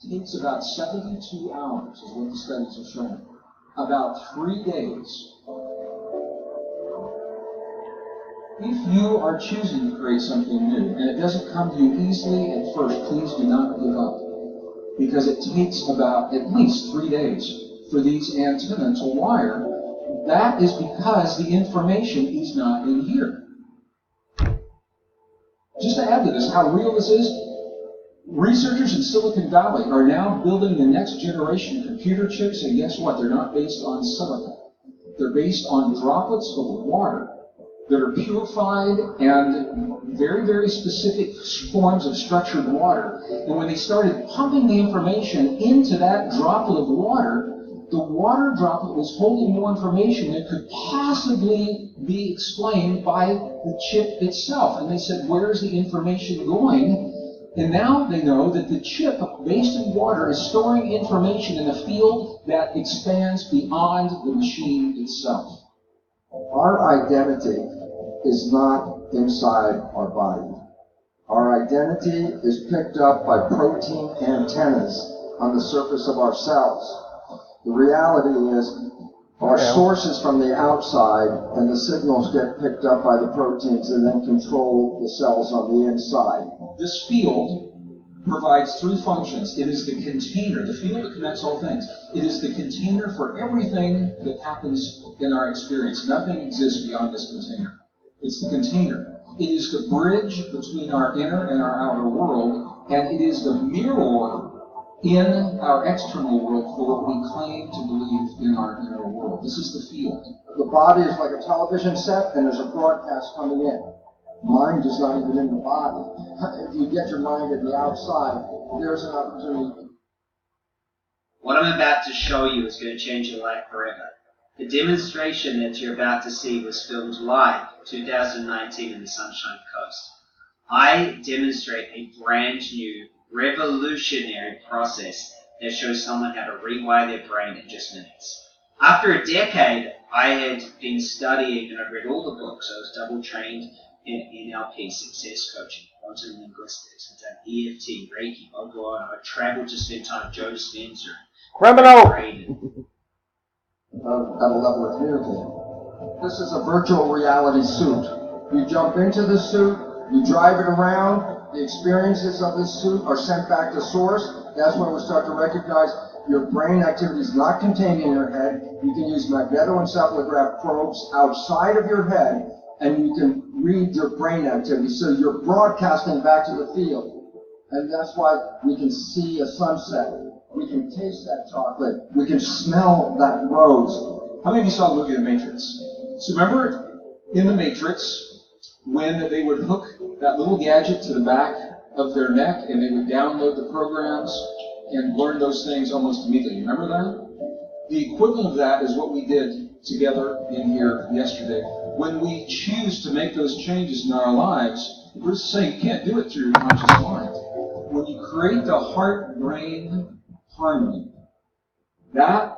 takes about 72 hours, is what the studies are showing. About 3 days. If you are choosing to create something new, and it doesn't come to you easily at first, please do not give up. Because it takes about at least 3 days for these antennae to wire. That is because the information is not in here. Just to add to this, how real this is, researchers in Silicon Valley are now building the next generation computer chips, and guess what? They're not based on silicon. They're based on droplets of water that are purified and very, very specific forms of structured water. And when they started pumping the information into that droplet of water, the water droplet was holding more information than could possibly be explained by the chip itself. And they said, where's the information going? And now they know that the chip, based in water, is storing information in a field that expands beyond the machine itself. Our identity is not inside our body. Our identity is picked up by protein antennas on the surface of our cells. The reality is our source is from the outside, and the signals get picked up by the proteins and then control the cells on the inside. This field provides three functions. It is the container, the field that connects all things. It is the container for everything that happens in our experience. Nothing exists beyond this container. It's the container. It is the bridge between our inner and our outer world, and it is the mirror in our external world for what we claim to believe in our inner world. This is the field. The body is like a television set, and there's a broadcast coming in. Mind is not even in the body. If you get your mind at the outside, there's an opportunity. What I'm about to show you is going to change your life forever. The demonstration that you're about to see was filmed live 2019 in the Sunshine Coast. I demonstrate a brand new, revolutionary process that shows someone how to rewire their brain in just minutes. After a decade, I had been studying and I read all the books. I was double trained in NLP, success coaching, quantum linguistics. I've done EFT, Reiki, I'll go on. I traveled to spend time with Joe Dispenza. Criminal! At a level of communicating. This is a virtual reality suit. You jump into the suit, you drive it around, the experiences of this suit are sent back to source. That's when we start to recognize your brain activity is not contained in your head. You can use magnetoencephalograph probes outside of your head, and you can read your brain activity. So you're broadcasting back to the field. And that's why we can see a sunset. We can taste that chocolate. We can smell that rose. How many of you saw the movie The Matrix? So remember in The Matrix, when they would hook that little gadget to the back of their neck and they would download the programs and learn those things almost immediately. Remember that? The equivalent of that is what we did together in here yesterday. When we choose to make those changes in our lives, we're just saying you can't do it through your conscious mind. When you create the heart-brain harmony, that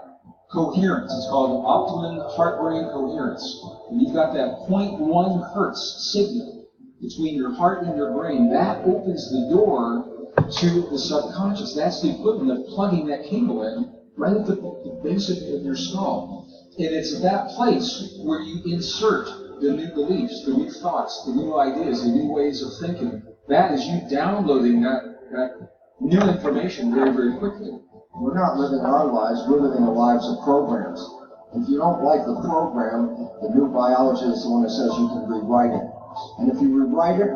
coherence, it's called optimum heart-brain coherence. When you've got that 0.1 hertz signal between your heart and your brain, that opens the door to the subconscious. That's the equivalent of plugging that cable in right at the base of your skull. And it's at that place where you insert the new beliefs, the new thoughts, the new ideas, the new ways of thinking. That is you downloading that new information very, very quickly. We're not living our lives, we're living the lives of programs. If you don't like the program, the new biology is the one that says you can rewrite it. And if you rewrite it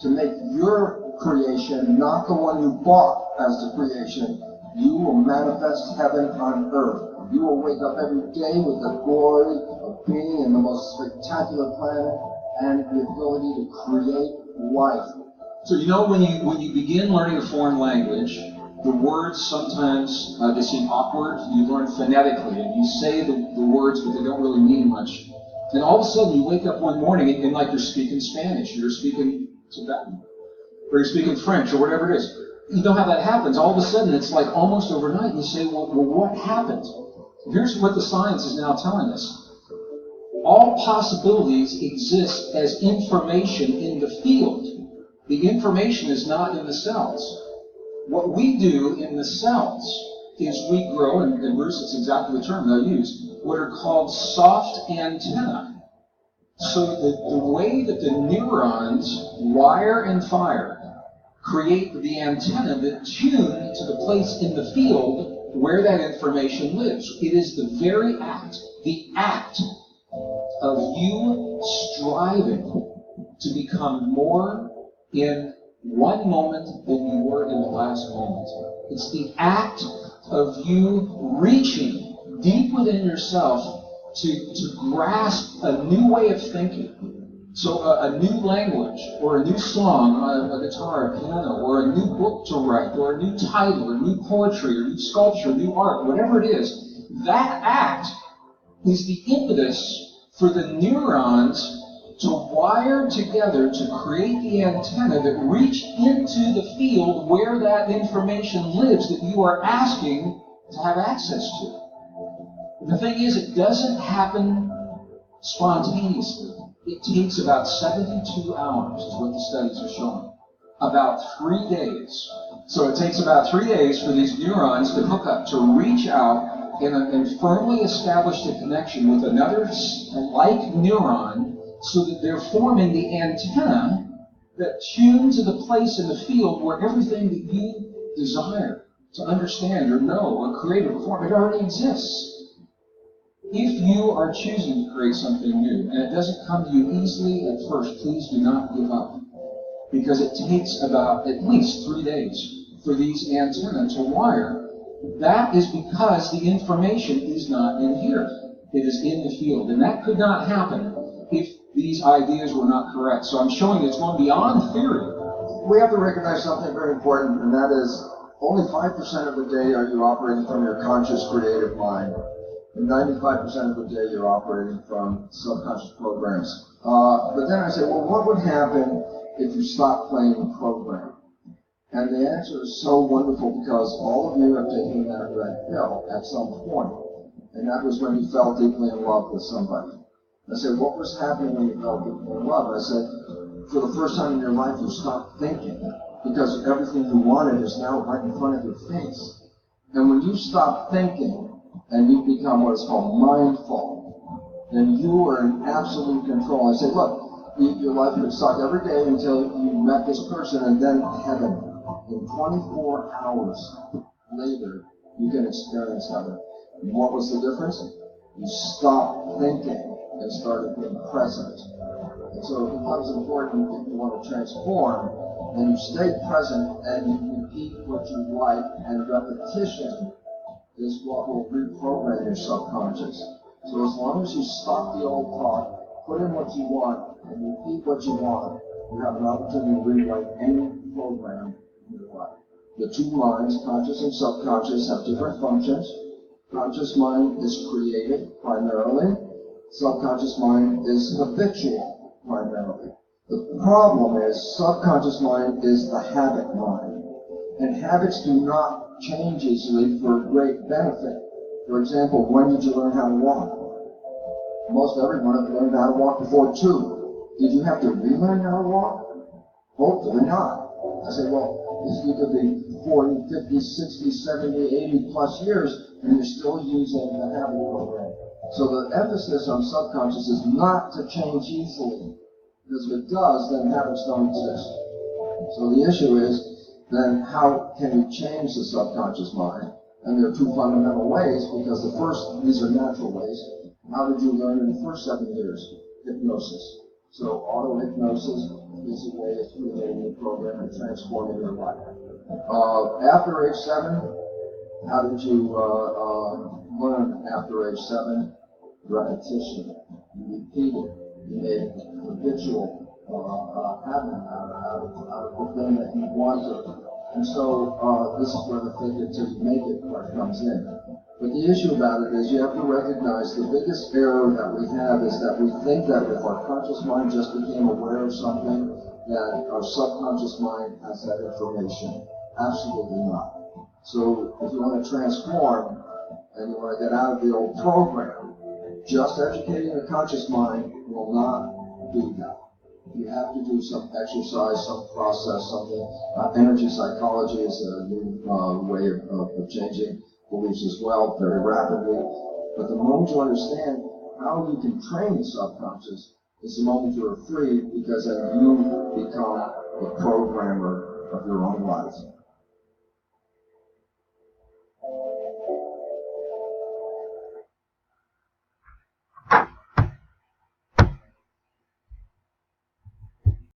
to make your creation not the one you bought as the creation, you will manifest heaven on earth. You will wake up every day with the glory of being in the most spectacular planet and the ability to create life. So you know when you begin learning a foreign language, the words sometimes they seem awkward. You learn phonetically and you say the words, but they don't really mean much. And all of a sudden you wake up one morning and like you're speaking Spanish, you're speaking Tibetan, or you're speaking French, or whatever it is. You know how that happens. All of a sudden it's like almost overnight. And you say, well, what happened? Here's what the science is now telling us. All possibilities exist as information in the field. The information is not in the cells. What we do in the cells is we grow, and Bruce, it's exactly the term they'll use, what are called soft antennae. So the way that the neurons wire and fire create the antenna that tune to the place in the field where that information lives. It is the very act, of you striving to become more in one moment than you were in the last moment. It's the act of you reaching deep within yourself to grasp a new way of thinking. So a new language, or a new song on a guitar, a piano, or a new book to write, or a new title, or new poetry, or new sculpture, new art, whatever it is, that act is the impetus for the neurons to wire together to create the antenna that reach into the field where that information lives that you are asking to have access to. The thing is, it doesn't happen spontaneously. It takes about 72 hours, is what the studies are showing. About 3 days. So it takes about 3 days for these neurons to hook up, to reach out and firmly establish a connection with another like neuron so that they're forming the antenna that tune to the place in the field where everything that you desire to understand or know or create or perform, it already exists. If you are choosing to create something new, and it doesn't come to you easily at first, please do not give up. Because it takes about at least 3 days for these antennae to wire. That is because the information is not in here. It is in the field. And that could not happen if these ideas were not correct. So I'm showing it's going beyond theory. We have to recognize something very important, and that is only 5% of the day are you operating from your conscious creative mind. And 95% of the day you're operating from subconscious programs. But then I say, well, what would happen if you stopped playing the program? And the answer is so wonderful because all of you have taken that red pill at some point. And that was when you fell deeply in love with somebody. I said, what was happening when you fell deeply in love? I said, for the first time in your life, you stopped thinking because everything you wanted is now right in front of your face. And when you stop thinking and you become what is called mindful, then you are in absolute control. I said, look, your life could suck every day until you met this person and then heaven. In 24 hours later, you can experience heaven. And what was the difference? You stopped thinking and started being present. And so it becomes important if you want to transform, then you stay present and you repeat what you like, and repetition is what will reprogram your subconscious. So as long as you stop the old talk, put in what you want, and repeat what you want, you have an opportunity to rewrite any program in your life. The two minds, conscious and subconscious, have different functions. Conscious mind is creative, primarily. Subconscious mind is habitual, primarily. The problem is, subconscious mind is the habit mind. And habits do not change easily for great benefit. For example, when did you learn how to walk? Most everyone learned how to walk before 2. Did you have to relearn how to walk? Hopefully not. I say, well, you could be 40, 50, 60, 70, 80 plus years, and you're still using the habit program. So the emphasis on subconscious is not to change easily, because if it does, then habits don't exist. So the issue is, then how can we change the subconscious mind? And there are two fundamental ways, because the first, these are natural ways. How did you learn in the first 7 years? Hypnosis. So auto-hypnosis is a way of creating a program and transforming your life. After age 7, how did you learn after age 7? Repetition. You repeated. You made it habitual habit out of the thing that you wanted. And so this is where the fake it till you make it part comes in. But the issue about it is you have to recognize the biggest error that we have is that we think that if our conscious mind just became aware of something, that our subconscious mind has that information. Absolutely not. So if you want to transform and you want to get out of the old program, just educating the conscious mind will not do that. You have to do some exercise, some process, something. Energy psychology is a new way of changing beliefs as well, very rapidly. But the moment you understand how you can train the subconscious is the moment you're free, because then you become the programmer of your own life.